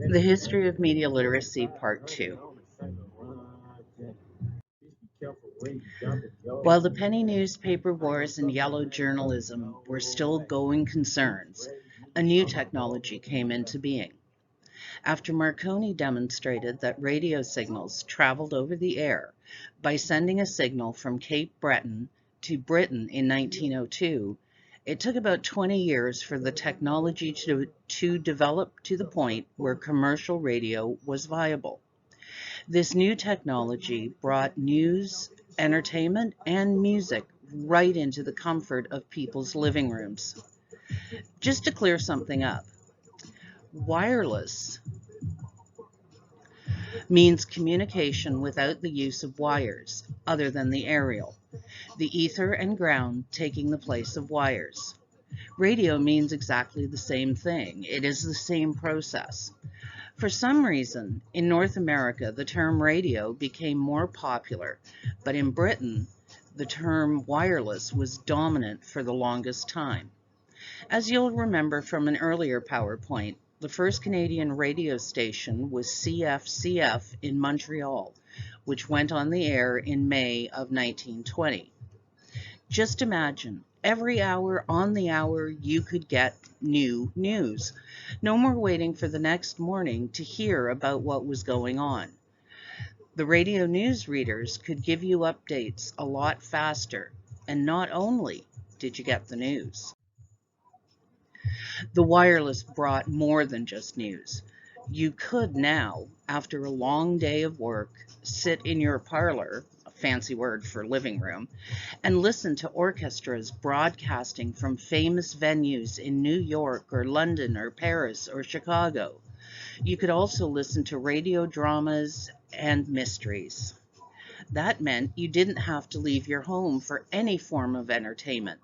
The History of Media Literacy, Part 2. While the penny newspaper wars and yellow journalism were still going concerns, a new technology came into being. After Marconi demonstrated that radio signals traveled over the air by sending a signal from Cape Breton to Britain in 1902, it took about 20 years for the technology to develop to the point where commercial radio was viable. This new technology brought news, entertainment, and music right into the comfort of people's living rooms. Just to clear something up, wireless means communication without the use of wires, other than the aerial, the ether and ground taking the place of wires. Radio means exactly the same thing. It is the same process. For some reason, in North America, the term radio became more popular, but in Britain, the term wireless was dominant for the longest time. As you'll remember from an earlier PowerPoint, the first Canadian radio station was CFCF in Montreal, which went on the air in May of 1920. Just imagine, every hour on the hour you could get new news. No more waiting for the next morning to hear about what was going on. The radio news readers could give you updates a lot faster, and not only did you get the news. The wireless brought more than just news. You could now, after a long day of work, sit in your parlor, a fancy word for living room, and listen to orchestras broadcasting from famous venues in New York or London or Paris or Chicago. You could also listen to radio dramas and mysteries. That meant you didn't have to leave your home for any form of entertainment,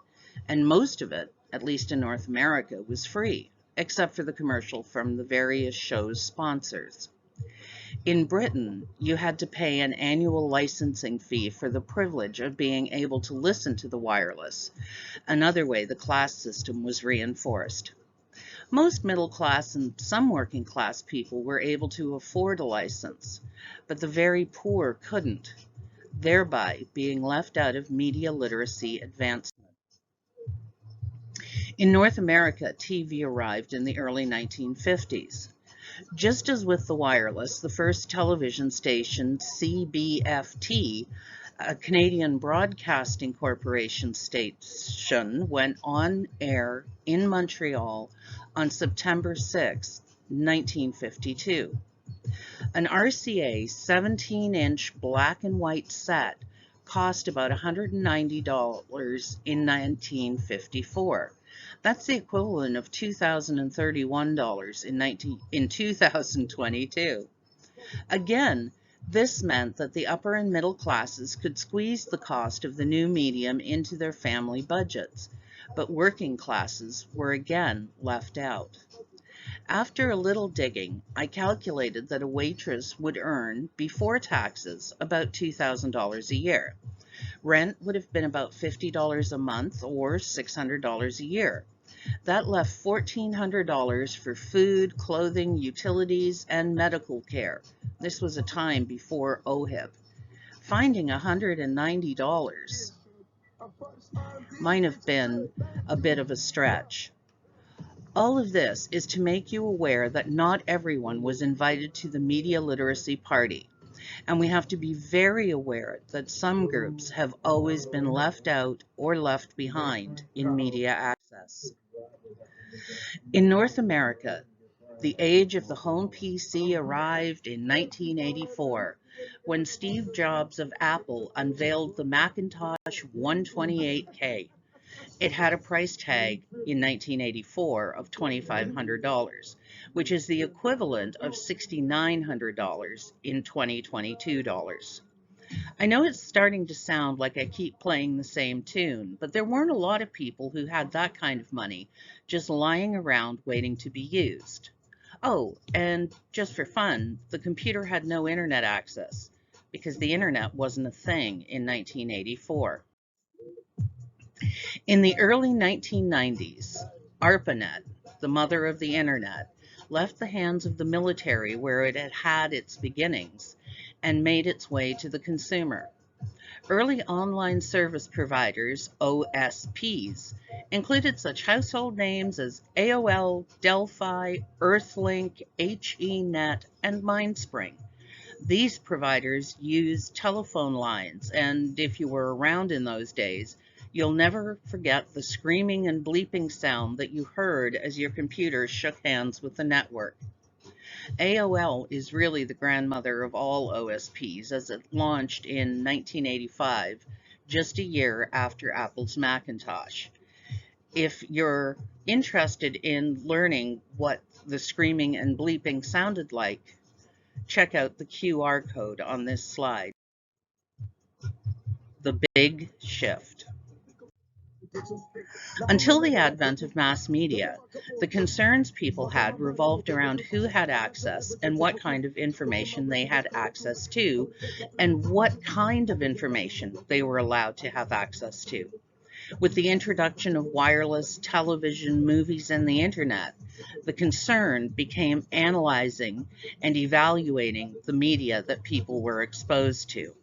and most of it, at least in North America, was free, except for the commercial from the various show's sponsors. In Britain, you had to pay an annual licensing fee for the privilege of being able to listen to the wireless, another way the class system was reinforced. Most middle class and some working class people were able to afford a license, but the very poor couldn't, thereby being left out of media literacy advancement. In North America, TV arrived in the early 1950s. Just as with the wireless, the first television station, CBFT, a Canadian Broadcasting Corporation station, went on air in Montreal on September 6, 1952. An RCA 17-inch black and white set cost about $190 in 1954. That's the equivalent of $2,031 in 2022. Again, this meant that the upper and middle classes could squeeze the cost of the new medium into their family budgets, but working classes were again left out. After a little digging, I calculated that a waitress would earn, before taxes, about $2,000 a year. Rent would have been about $50 a month or $600 a year. That left $1,400 for food, clothing, utilities, and medical care. This was a time before OHIP. Finding $190 might have been a bit of a stretch. All of this is to make you aware that not everyone was invited to the media literacy party, and we have to be very aware that some groups have always been left out or left behind in media access. In North America, the age of the home PC arrived in 1984 when Steve Jobs of Apple unveiled the Macintosh 128K. It had a price tag in 1984 of $2,500, which is the equivalent of $6,900 in 2022 dollars. I know it's starting to sound like I keep playing the same tune, but there weren't a lot of people who had that kind of money just lying around waiting to be used. Oh, and just for fun, the computer had no internet access because the internet wasn't a thing in 1984. In the early 1990s, ARPANET, the mother of the internet, left the hands of the military where it had had its beginnings and made its way to the consumer. Early online service providers, OSPs, included such household names as AOL, Delphi, Earthlink, HENet, and Mindspring. These providers used telephone lines, and if you were around in those days, you'll never forget the screaming and bleeping sound that you heard as your computer shook hands with the network. AOL is really the grandmother of all OSPs, as it launched in 1985, just a year after Apple's Macintosh. If you're interested in learning what the screaming and bleeping sounded like, check out the QR code on this slide. The big shift. Until the advent of mass media, the concerns people had revolved around who had access and what kind of information they had access to, and what kind of information they were allowed to have access to. With the introduction of wireless television, movies, and the internet, the concern became analyzing and evaluating the media that people were exposed to.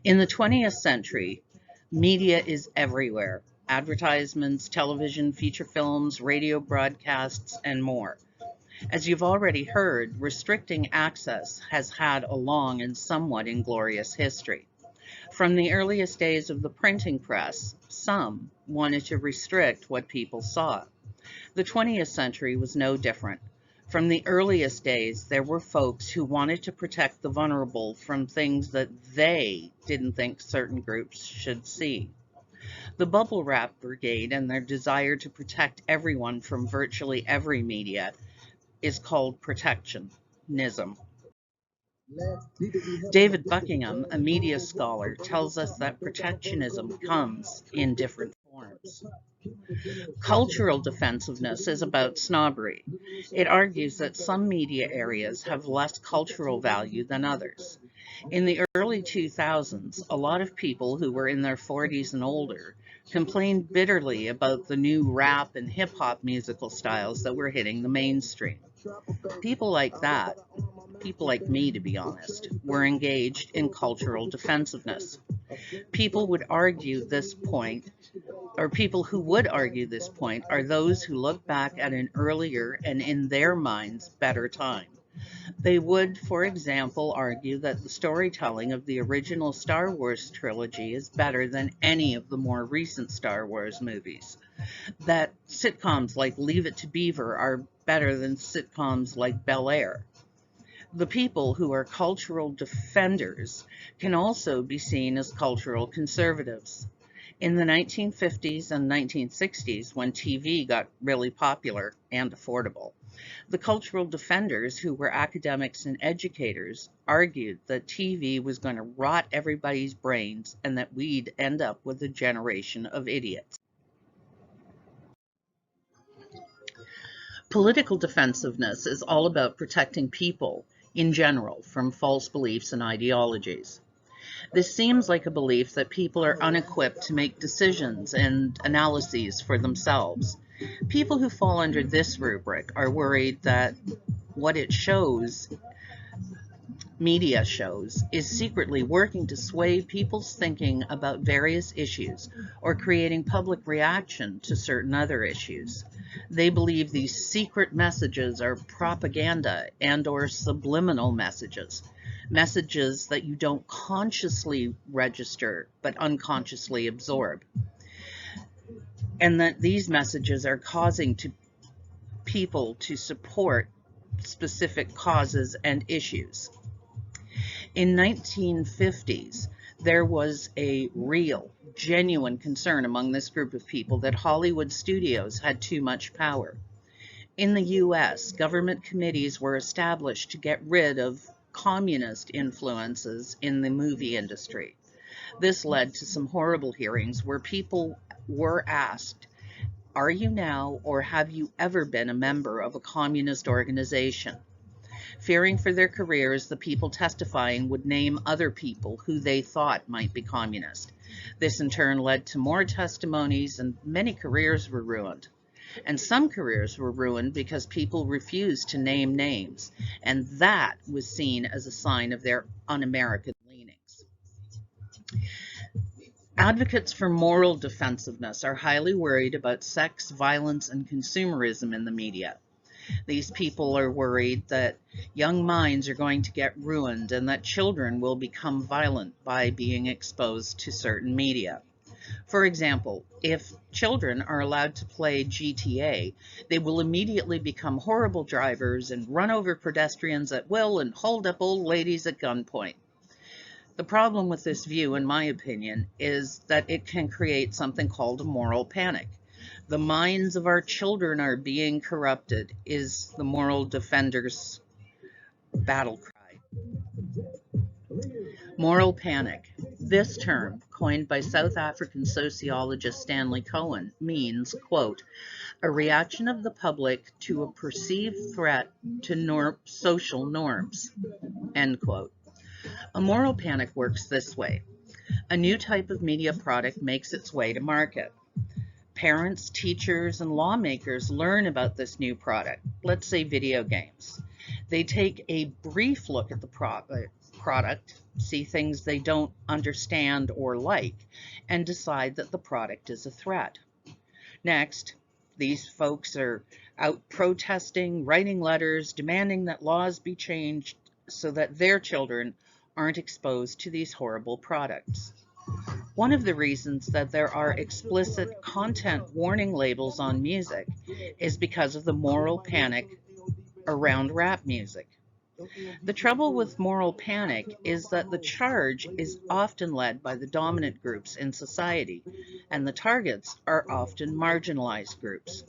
In the 20th century, media is everywhere. Advertisements, television, feature films, radio broadcasts, and more. As you've already heard, restricting access has had a long and somewhat inglorious history. From the earliest days of the printing press, some wanted to restrict what people saw. The 20th century was no different. From the earliest days, there were folks who wanted to protect the vulnerable from things that they didn't think certain groups should see. The bubble wrap brigade and their desire to protect everyone from virtually every media is called protectionism. David Buckingham, a media scholar, tells us that protectionism comes in different forms. Cultural defensiveness is about snobbery. It argues that some media areas have less cultural value than others. In the early 2000s, a lot of people who were in their 40s and older complained bitterly about the new rap and hip-hop musical styles that were hitting the mainstream. People like that, people like me to be honest, were engaged in cultural defensiveness. People who would argue this point are those who look back at an earlier and, in their minds, better time. They would, for example, argue that the storytelling of the original Star Wars trilogy is better than any of the more recent Star Wars movies. That sitcoms like Leave It to Beaver are better than sitcoms like Bel Air. The people who are cultural defenders can also be seen as cultural conservatives. In the 1950s and 1960s, when TV got really popular and affordable, the cultural defenders, who were academics and educators, argued that TV was going to rot everybody's brains and that we'd end up with a generation of idiots. Political defensiveness is all about protecting people in general from false beliefs and ideologies. This seems like a belief that people are unequipped to make decisions and analyses for themselves. People who fall under this rubric are worried that what media shows, is secretly working to sway people's thinking about various issues or creating public reaction to certain other issues. They believe these secret messages are propaganda and/or subliminal messages, messages that you don't consciously register but unconsciously absorb, and that these messages are causing people to support specific causes and issues. In 1950s, there was a real, genuine concern among this group of people that Hollywood studios had too much power. In the US, government committees were established to get rid of communist influences in the movie industry. This led to some horrible hearings where people were asked, "Are you now or have you ever been a member of a communist organization?" Fearing for their careers, the people testifying would name other people who they thought might be communist. This in turn led to more testimonies and many careers were ruined. And some careers were ruined because people refused to name names, and that was seen as a sign of their un-American leanings. Advocates for moral defensiveness are highly worried about sex, violence, and consumerism in the media. These people are worried that young minds are going to get ruined and that children will become violent by being exposed to certain media. For example, if children are allowed to play GTA, they will immediately become horrible drivers and run over pedestrians at will and hold up old ladies at gunpoint. The problem with this view, in my opinion, is that it can create something called a moral panic. The minds of our children are being corrupted is the moral defender's battle cry. Moral panic. This term, coined by South African sociologist Stanley Cohen, means, quote, a reaction of the public to a perceived threat to social norms, end quote. A moral panic works this way. A new type of media product makes its way to market. Parents, teachers, and lawmakers learn about this new product, let's say video games. They take a brief look at the product, see things they don't understand or like, and decide that the product is a threat. Next, these folks are out protesting, writing letters, demanding that laws be changed so that their children aren't exposed to these horrible products. One of the reasons that there are explicit content warning labels on music is because of the moral panic around rap music. The trouble with moral panic is that the charge is often led by the dominant groups in society, and the targets are often marginalized groups.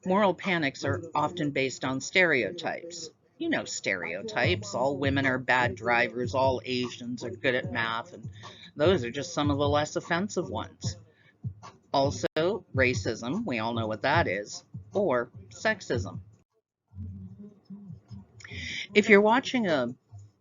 Moral panics are often based on stereotypes. You know stereotypes, all women are bad drivers, all Asians are good at math, and those are just some of the less offensive ones. Also, racism, we all know what that is, or sexism. If you're watching a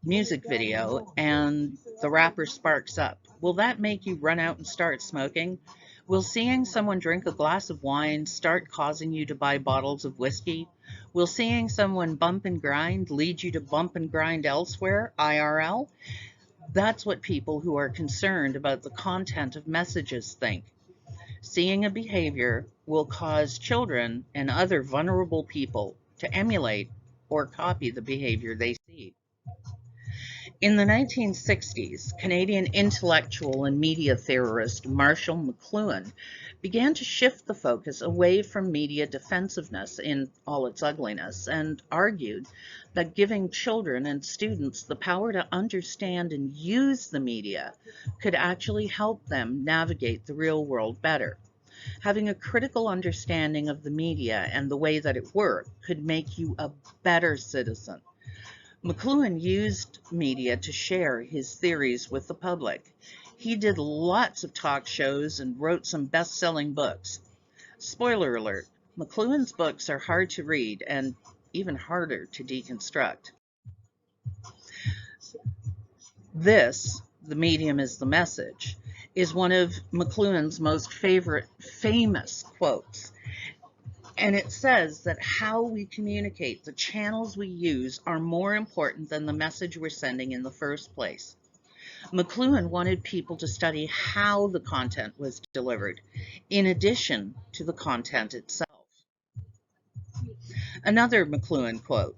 music video and the rapper sparks up, will that make you run out and start smoking? Will seeing someone drink a glass of wine start causing you to buy bottles of whiskey? Will seeing someone bump and grind lead you to bump and grind elsewhere, IRL? That's what people who are concerned about the content of messages think. Seeing a behavior will cause children and other vulnerable people to emulate or copy the behavior they see. In the 1960s, Canadian intellectual and media theorist Marshall McLuhan began to shift the focus away from media defensiveness in all its ugliness and argued that giving children and students the power to understand and use the media could actually help them navigate the real world better. Having a critical understanding of the media and the way that it works could make you a better citizen. McLuhan used media to share his theories with the public. He did lots of talk shows and wrote some best-selling books. Spoiler alert, McLuhan's books are hard to read and even harder to deconstruct. This, the medium is the message, is one of McLuhan's most famous quotes. And it says that how we communicate, the channels we use, are more important than the message we're sending in the first place. McLuhan wanted people to study how the content was delivered, in addition to the content itself. Another McLuhan quote,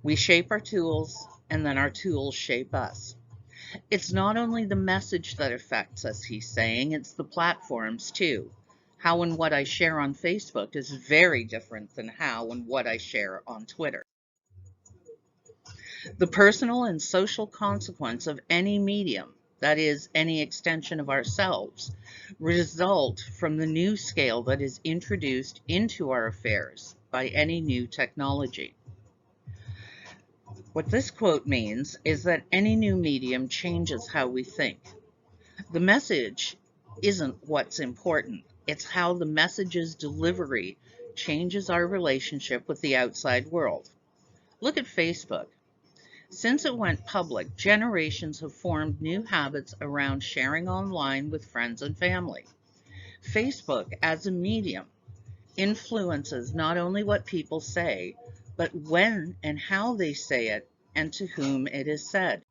"We shape our tools, and then our tools shape us." It's not only the message that affects us, he's saying, it's the platforms too. How and what I share on Facebook is very different than how and what I share on Twitter. The personal and social consequence of any medium, that is, any extension of ourselves, result from the new scale that is introduced into our affairs by any new technology. What this quote means is that any new medium changes how we think. The message isn't what's important. It's how the message's delivery changes our relationship with the outside world. Look at Facebook. Since it went public, generations have formed new habits around sharing online with friends and family. Facebook, as a medium, influences not only what people say, but when and how they say it and to whom it is said.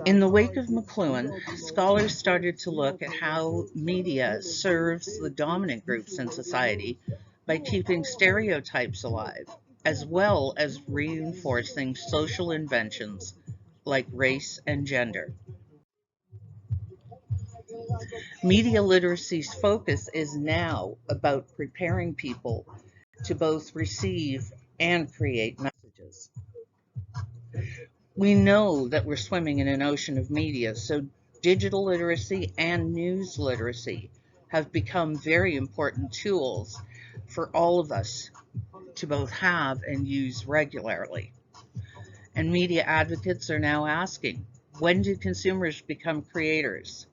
In the wake of McLuhan, scholars started to look at how media serves the dominant groups in society by keeping stereotypes alive, as well as reinforcing social inventions like race and gender. Media literacy's focus is now about preparing people to both receive and create messages. We know that we're swimming in an ocean of media, so digital literacy and news literacy have become very important tools for all of us to both have and use regularly. And media advocates are now asking, when do consumers become creators?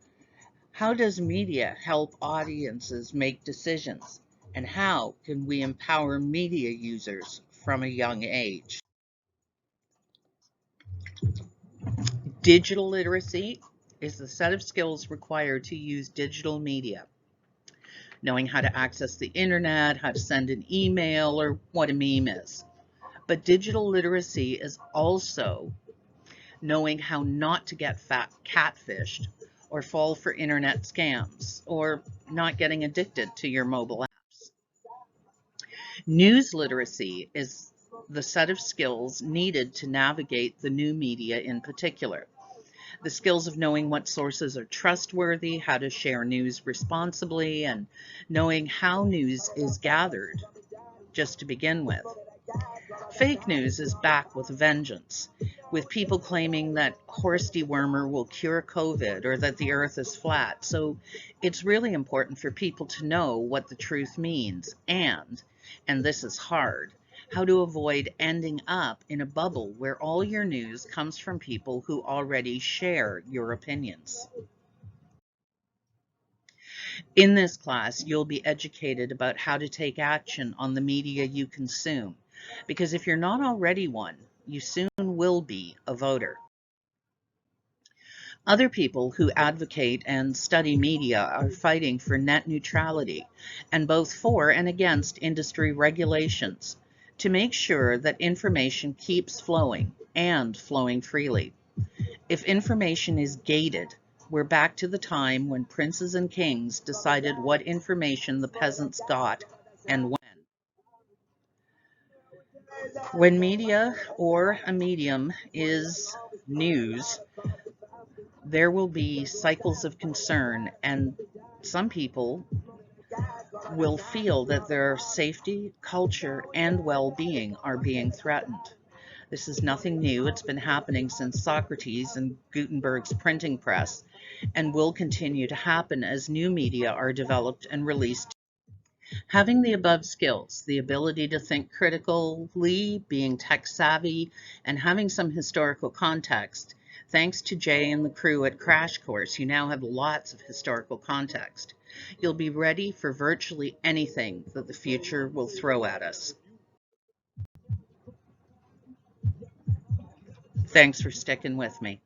How does media help audiences make decisions? And how can we empower media users from a young age? Digital literacy is the set of skills required to use digital media. Knowing how to access the internet, how to send an email, or what a meme is. But digital literacy is also knowing how not to get catfished or fall for internet scams or not getting addicted to your mobile apps. News literacy is the set of skills needed to navigate the new media in particular. The skills of knowing what sources are trustworthy, how to share news responsibly, and knowing how news is gathered, just to begin with. Fake news is back with a vengeance, with people claiming that horse dewormer will cure COVID or that the earth is flat. So it's really important for people to know what the truth means and this is hard, how to avoid ending up in a bubble where all your news comes from people who already share your opinions. In this class, you'll be educated about how to take action on the media you consume, because if you're not already one, you soon will be a voter. Other people who advocate and study media are fighting for net neutrality and both for and against industry regulations to make sure that information keeps flowing and flowing freely. If information is gated, we're back to the time when princes and kings decided what information the peasants got and when. When media or a medium is news, there will be cycles of concern, and some people will feel that their safety, culture, and well-being are being threatened. This is nothing new. It's been happening since Socrates and Gutenberg's printing press, and will continue to happen as new media are developed and released. Having the above skills, the ability to think critically, being tech savvy, and having some historical context, thanks to Jay and the crew at Crash Course, you now have lots of historical context. You'll be ready for virtually anything that the future will throw at us. Thanks for sticking with me.